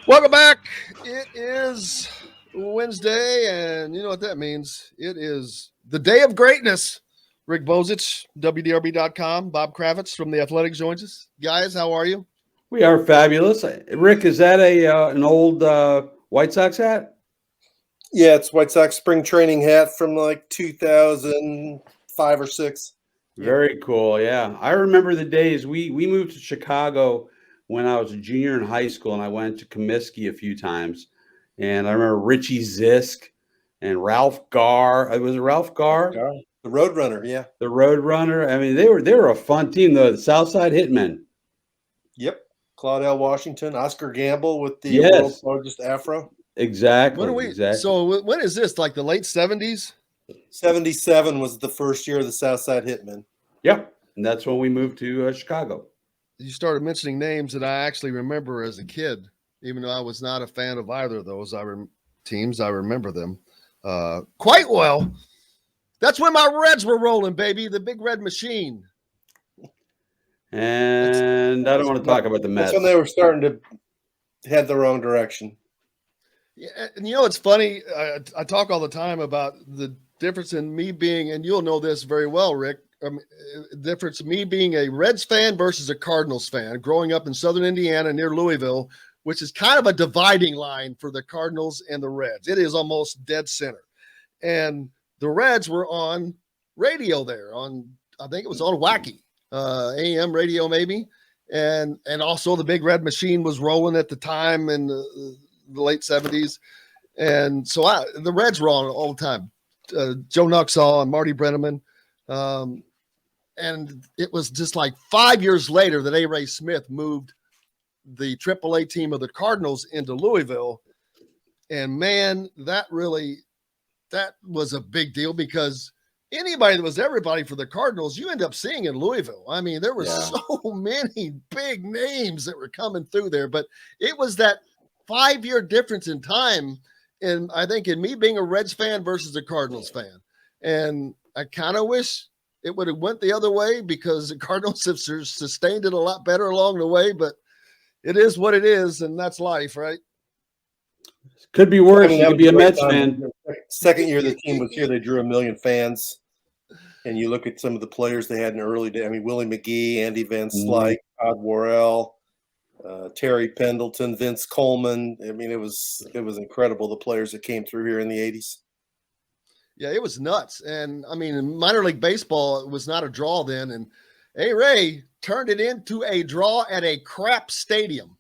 Welcome back. It is Wednesday, and you know what that means. It is the day of greatness. Rick Bozich, WDRB.com. Bob Kravitz from The Athletic joins us. Guys, how are you? We are fabulous. Rick, is that a an old White Sox hat? Yeah, it's White Sox spring training hat from like 2005 or six. Very cool. Yeah, I remember the days we moved to Chicago when I was a junior in high school, and I went to Comiskey a few times. And I remember Richie Zisk and Ralph Garr. Was it Ralph Garr? The Roadrunner, yeah. The Road Runner. I mean, they were a fun team, the Southside Hitmen. Yep. Claudel Washington, Oscar Gamble with the Yes. world's largest afro. Exactly. When are we? Exactly. So when is this? Like the late 70s? 77 was the first year of the Southside Hitmen. Yep. And that's when we moved to Chicago. You started mentioning names that I actually remember as a kid, even though I was not a fan of either of those teams. I remember them quite well. That's when my Reds were rolling, baby. The big red machine. And I don't want to talk about the Mets. That's when they were starting to head the wrong direction. Yeah, and you know it's funny. I talk all the time about the difference in me being, and you'll know this very well, Rick. Difference me being a Reds fan versus a Cardinals fan. Growing up in Southern Indiana near Louisville, which is kind of a dividing line for the Cardinals and the Reds. It is almost dead center, and the Reds were on radio there. I think it was on Wacky AM radio maybe, and also the big red machine was rolling at the time in the late 70s. And so the Reds were on all the time. Joe Nuxall and Marty Brenneman. And it was just like 5 years later that A. Ray Smith moved the AAA team of the Cardinals into Louisville. And man, that was a big deal because anybody that was everybody for the Cardinals, you end up seeing in Louisville. I mean, there were so many big names that were coming through there, but it was that 5-year difference in time. And I think in me being a Reds fan versus a Cardinals fan. And I kind of wish it would have went the other way because the Cardinals have sustained it a lot better along the way, but it is what it is. And that's life, right? Could be worse. You could be a Mets fan. Second year the team was here, they drew 1 million fans. And you look at some of the players they had in the early day. I mean, Willie McGee, Andy Van Slyke, Todd Worrell, Terry Pendleton, Vince Coleman. I mean, it was incredible, the players that came through here in the 80s. Yeah, it was nuts. And I mean, in minor league baseball, it was not a draw then. And A. Ray turned it into a draw at a crap stadium.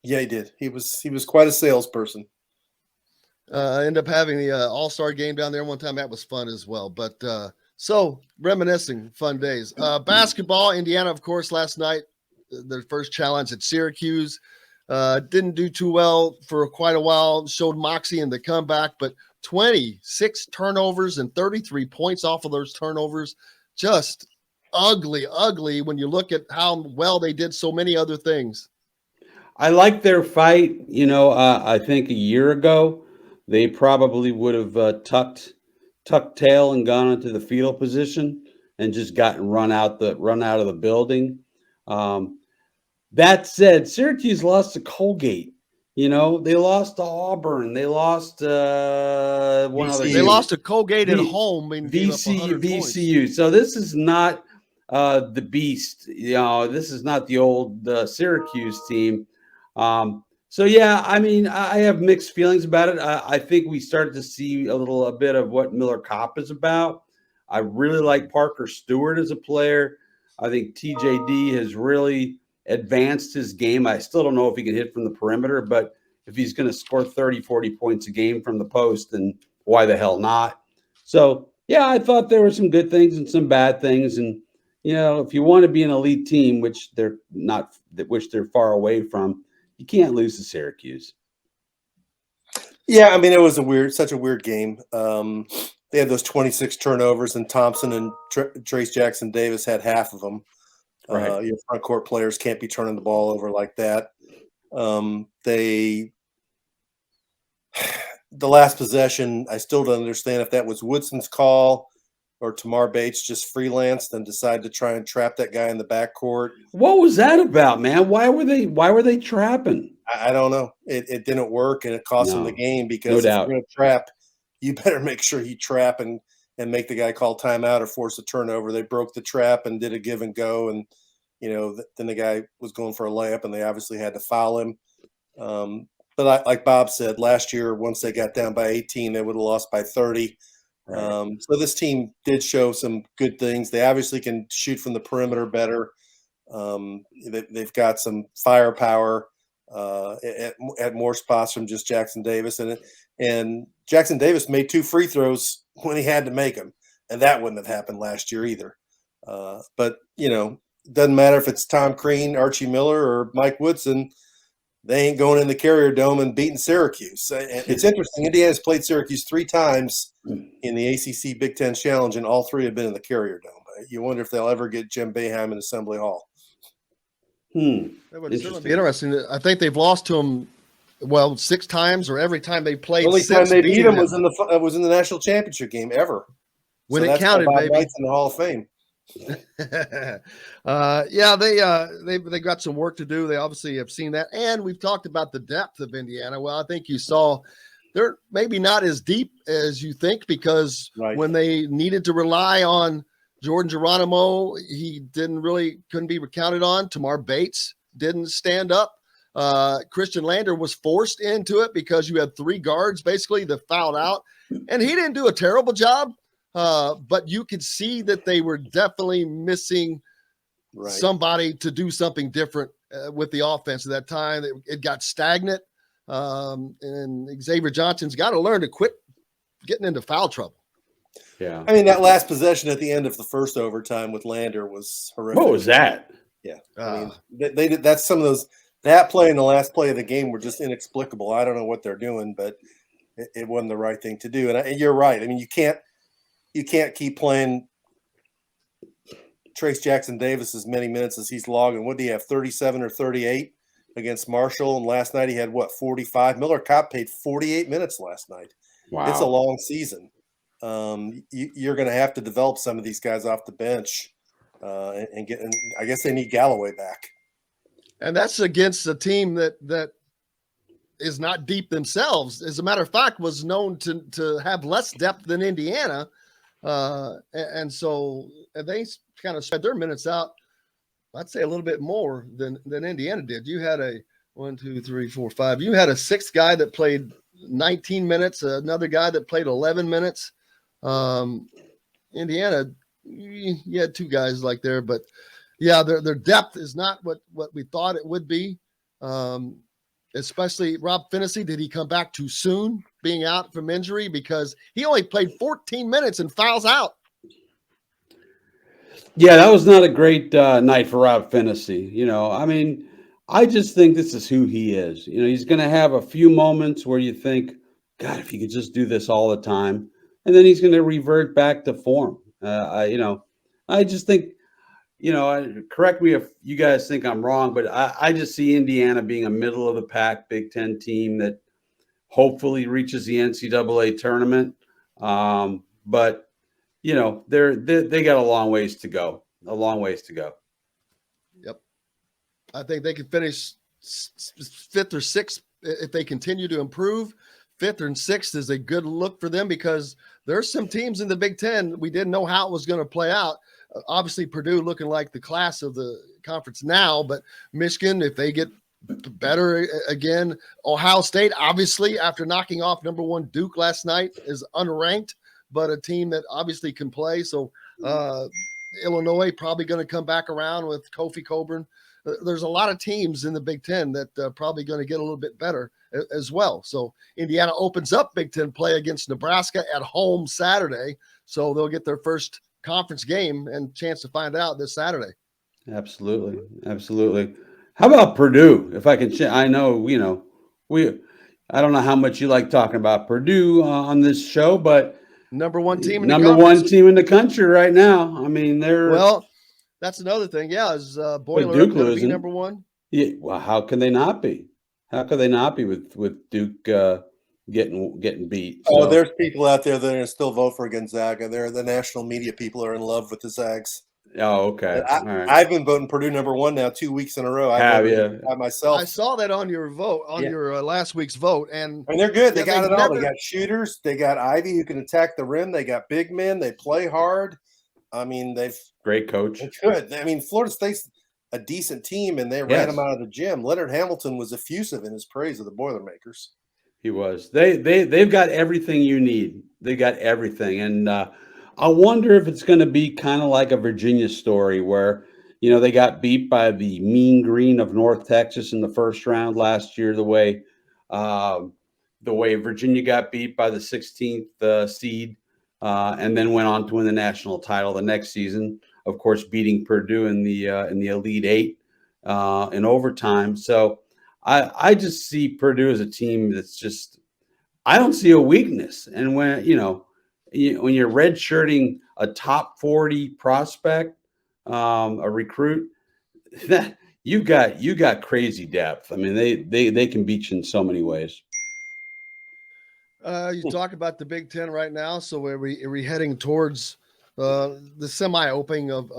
Yeah, he did. He was quite a salesperson. Ended up having the All-Star game down there one time. That was fun as well. But so reminiscing, fun days. Basketball, Indiana, of course, last night, their first challenge at Syracuse. Didn't do too well for quite a while. Showed moxie in the comeback, but 26 turnovers and 33 points off of those turnovers. Just ugly when you look at how well they did so many other things. I like their fight. I think a year ago, they probably would have tucked tail and gone into the fetal position and just gotten run out of the building. That said, Syracuse lost to Colgate. They lost to Auburn. They lost one other. They lost to Colgate at home and VCU. So this is not the beast. This is not the old Syracuse team. So yeah, I mean, I have mixed feelings about it. I think we started to see a bit of what Miller Kopp is about. I really like Parker Stewart as a player. I think TJD has really advanced his game. I still don't know if he can hit from the perimeter, but if he's going to score 30, 40 points a game from the post, then why the hell not? So yeah, I thought there were some good things and some bad things. And, if you want to be an elite team, which they're not, which they're far away from, you can't lose to Syracuse. Yeah, I mean, it was such a weird game. They had those 26 turnovers, and Thompson and Trace Jackson Davis had half of them. Right. Your front court players can't be turning the ball over like that. The last possession, I still don't understand if that was Woodson's call or Tamar Bates just freelanced and decided to try and trap that guy in the backcourt. What was that about, man? Why were they trapping? I don't know. It didn't work, and it cost them the game because no if doubt. you're going to trap, you better make sure you trap and make the guy call timeout or force a turnover. They broke the trap and did a give and go, and then the guy was going for a layup, and they obviously had to foul him. But like Bob said, last year, once they got down by 18, they would have lost by 30. Right. So this team did show some good things. They obviously can shoot from the perimeter better. They've got some firepower at more spots from just Jackson Davis, and Jackson Davis made 2 free throws when he had to make them, and that wouldn't have happened last year either. But it doesn't matter if it's Tom Crean, Archie Miller, or Mike Woodson. They ain't going in the Carrier Dome and beating Syracuse. It's interesting. Indiana's played Syracuse 3 times in the ACC Big Ten Challenge, and all 3 have been in the Carrier Dome. You wonder if they'll ever get Jim Boeheim in Assembly Hall. That would certainly be interesting. I think they've lost to them, 6 times, or every time they played. The only time they beat them was in the national championship game ever. When it counted, Bob baby. White's in the Hall of Fame. They got some work to do. They obviously have seen that, and we've talked about the depth of Indiana. Well, I think you saw they're maybe not as deep as you think, because when they needed to rely on Jordan Geronimo, he couldn't be counted on. Tamar Bates didn't stand up. Christian Lander was forced into it because you had 3 guards basically that fouled out, and he didn't do a terrible job. But you could see that they were definitely missing somebody to do something different with the offense at that time. It got stagnant, and Xavier Johnson's got to learn to quit getting into foul trouble. Yeah. I mean, that last possession at the end of the first overtime with Lander was horrific. What was that? Yeah. I mean, they did. That's some of those. That play and the last play of the game were just inexplicable. I don't know what they're doing, but it wasn't the right thing to do. And you're right. I mean, you can't keep playing Trace Jackson Davis as many minutes as he's logging. What do you have, 37 or 38 against Marshall? And last night he had, 45? Miller Kopp played 48 minutes last night. Wow. It's a long season. You're going to have to develop some of these guys off the bench and I guess they need Galloway back. And that's against a team that is not deep themselves. As a matter of fact, was known to have less depth than Indiana. And so they kind of spread their minutes out, I'd say a little bit more than Indiana did. You had a 1, 2, 3, 4, 5. You had a 6th guy that played 19 minutes, another guy that played 11 minutes. Indiana, you had 2 guys like there, but yeah, their depth is not what we thought it would be. Especially Rob Finney. Did he come back too soon, being out from injury? Because he only played 14 minutes and fouls out. Yeah, that was not a great night for Rob Finney. I mean, I just think this is who he is. He's going to have a few moments where you think, God, if he could just do this all the time. And then he's going to revert back to form. I just think, correct me if you guys think I'm wrong, but I just see Indiana being a middle of the pack Big Ten team that hopefully reaches the NCAA tournament. But they got a long ways to go. Yep. I think they could finish 5th or 6th if they continue to improve. 5th and 6th is a good look for them, because there's some teams in the Big Ten we didn't know how it was going to play out. Obviously, Purdue looking like the class of the conference now, but Michigan, if they get better again, Ohio State, obviously, after knocking off number 1 Duke last night, is unranked, but a team that obviously can play. So Illinois probably going to come back around with Kofi Coburn. There's a lot of teams in the Big Ten that are probably going to get a little bit better as well. So Indiana opens up Big Ten play against Nebraska at home Saturday. So they'll get their first conference game and chance to find out this Saturday. Absolutely. How about Purdue? If I can, I know, I don't know how much you like talking about Purdue on this show, but number 1 team in number 1 team in the country right now. I mean, that's another thing. Yeah. Is Boiler going to be number 1? Yeah. Well, how can they not be? How could they not be with Duke getting beat? So. Oh, there's people out there that are still vote for Gonzaga. The national media people are in love with the Zags. Oh, okay. I, All right. I've been voting Purdue #1 now 2 weeks in a row. I Have voted you? by myself. I saw that on your vote, on Yeah. your last week's vote, and I mean, they're good. They yeah, got they've it all. never- They got shooters. They got Ivy who can attack the rim. They got big men. They play hard. I mean, they've Great coach. good. I mean, Florida State's a decent team, and they ran Yes. them out of the gym. Leonard Hamilton was effusive in his praise of the Boilermakers. He was. They've got everything you need. They got everything, and I wonder if it's going to be kind of like a Virginia story where they got beat by the Mean Green of North Texas in the first round last year, uh, the way Virginia got beat by the 16th seed, and then went on to win the national title the next season. Of course, beating Purdue in the Elite Eight in overtime. So. I just see Purdue as a team that's just I don't see a weakness. And when when you're redshirting a top 40 prospect, a recruit, that you got crazy depth. I mean, they can beat you in so many ways. you talk about the Big Ten right now. So are we heading towards the semi-opening of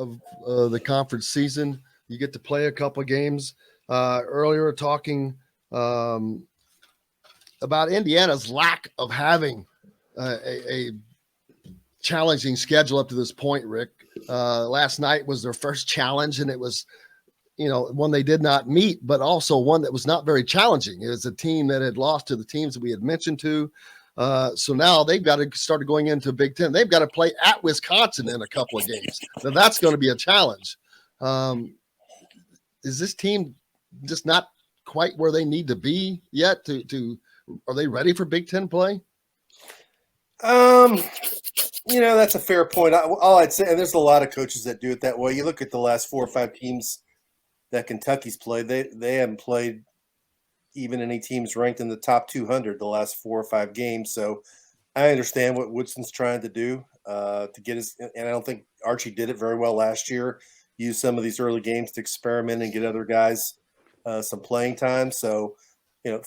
the conference season? You get to play a couple of games. Earlier talking about Indiana's lack of having a challenging schedule up to this point, Rick. Last night was their first challenge, and it was, one they did not meet, but also one that was not very challenging. It was a team that had lost to the teams that we had mentioned to. So now they've got to start going into Big Ten. They've got to play at Wisconsin in a couple of games. Now that's going to be a challenge. Is this team just not quite where they need to be yet are they ready for Big Ten play? That's a fair point. All I'd say, and there's a lot of coaches that do it that way. You look at the last 4 or 5 teams that Kentucky's played, they haven't played even any teams ranked in the top 200 the last 4 or 5 games. So I understand what Woodson's trying to do to get his, and I don't think Archie did it very well last year. Use some of these early games to experiment and get other guys some playing time. So,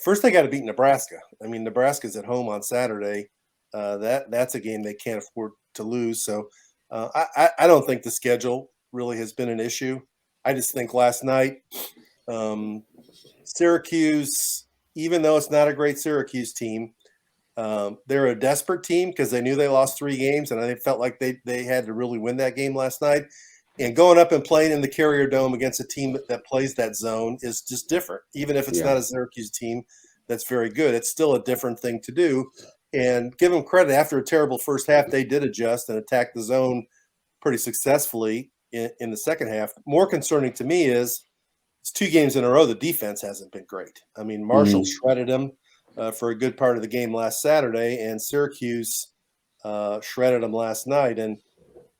first they got to beat Nebraska. I mean, Nebraska's at home on Saturday. That's a game they can't afford to lose. So I don't think the schedule really has been an issue. I just think last night Syracuse, even though it's not a great Syracuse team, they're a desperate team because they knew they lost 3 games, and they felt like they had to really win that game last night. And going up and playing in the Carrier Dome against a team that plays that zone is just different. Even if it's not a Syracuse team that's very good, it's still a different thing to do. And give them credit. After a terrible first half, they did adjust and attack the zone pretty successfully in the second half. More concerning to me is it's 2 games in a row the defense hasn't been great. I mean, Marshall shredded them for a good part of the game last Saturday, and Syracuse shredded them last night. And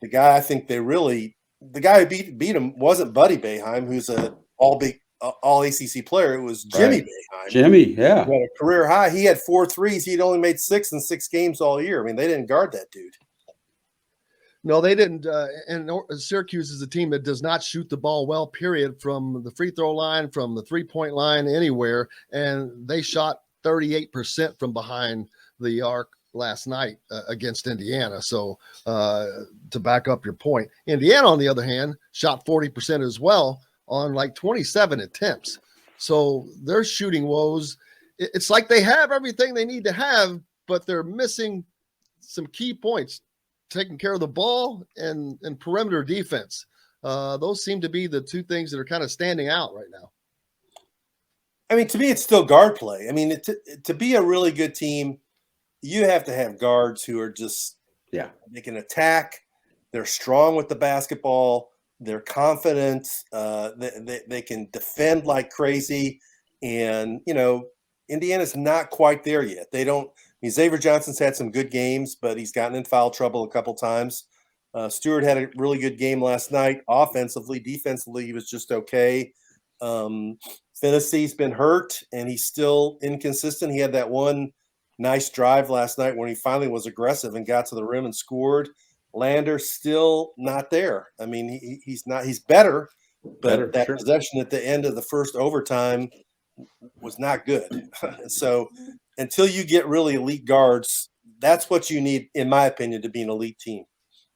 the guy I think the guy who beat him wasn't Buddy Boeheim, who's a all ACC player. It was Jimmy Boeheim. Jimmy, yeah. He had a career high. He had 4 threes. He'd only made 6 in 6 games all year. I mean, they didn't guard that dude. No, they didn't. And Syracuse is a team that does not shoot the ball well, period, from the free throw line, from the 3-point line, anywhere. And they shot 38% from behind the arc last night against Indiana. So to back up your point, Indiana, on the other hand, shot 40% as well on like 27 attempts. So their shooting woes, it's like they have everything they need to have, but they're missing some key points, taking care of the ball and perimeter defense. Those seem to be the 2 things that are kind of standing out right now. I mean, to me, it's still guard play. I mean, to be a really good team, you have to have guards who are just they can attack. They're strong with the basketball. They're confident. They can defend like crazy. And, Indiana's not quite there yet. They don't – I mean, Xavier Johnson's had some good games, but he's gotten in foul trouble a couple times. Stewart had a really good game last night. Offensively, defensively, he was just okay. Fennessy's been hurt, and he's still inconsistent. He had that one nice drive last night when he finally was aggressive and got to the rim and scored. Lander's still not there. I mean, he's not – he's better, but that possession at the end of the first overtime was not good. So until you get really elite guards, that's what you need, in my opinion, to be an elite team.